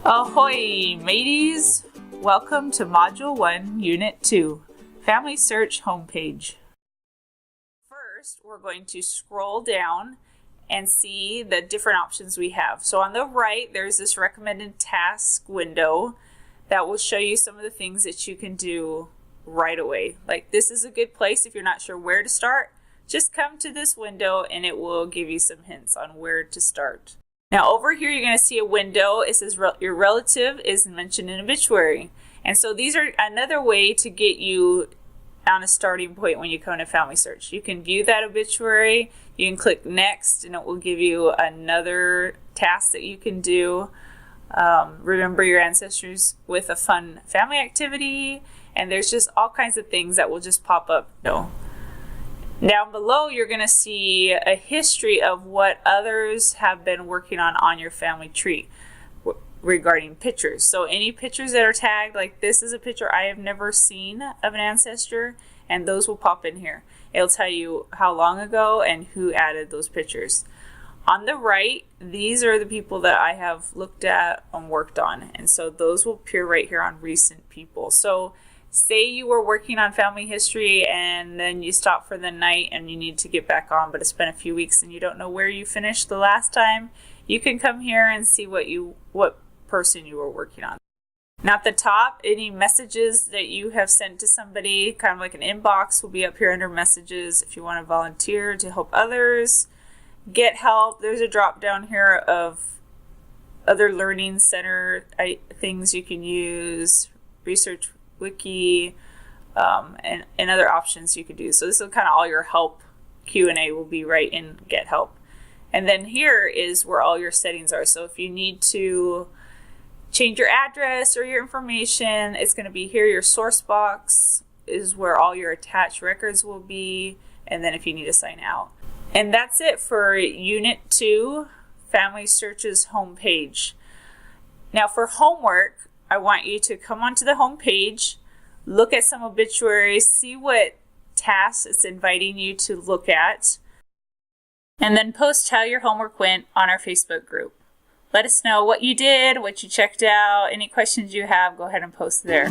Ahoy, mateys! Welcome to Module 1, Unit 2, FamilySearch homepage. First, we're going to scroll down and see the different options we have. So on the right, there's this recommended task window that will show you some of the things that you can do right away. Like, this is a good place if you're not sure where to start. Just come to this window and it will give you some hints on where to start. Now over here you're going to see a window. It says your relative is mentioned in obituary. And so these are another way to get you on a starting point when you come to FamilySearch. You can view that obituary, you can click next, and it will give you another task that you can do. Remember your ancestors with a fun family activity, and there's just all kinds of things that will just pop up. Down below, you're going to see a history of what others have been working on your family tree regarding pictures. So any pictures that are tagged, like this is a picture I have never seen of an ancestor, and those will pop in here. It'll tell you how long ago and who added those pictures. On the right, these are the people that I have looked at and worked on, and so those will appear right here on recent people. So say you were working on family history and then you stop for the night and you need to get back on, but it's been a few weeks and you don't know where you finished the last time, you can come here and see what person you were working on. Now at the top, any messages that you have sent to somebody, kind of like an inbox, will be up here under messages if you want to volunteer to help others. Get help, there's a drop down here of other learning center things you can use, research wiki, and other options you could do. So this is kind of all your help Q&A will be right in Get Help. And then here is where all your settings are. So if you need to change your address or your information, it's going to be here. Your source box is where all your attached records will be, and then if you need to sign out. And that's it for Unit 2, FamilySearch's homepage. Now for homework, I want you to come onto the home page, look at some obituaries, see what tasks it's inviting you to look at, and then post how your homework went on our Facebook group. Let us know what you did, what you checked out, any questions you have, go ahead and post there.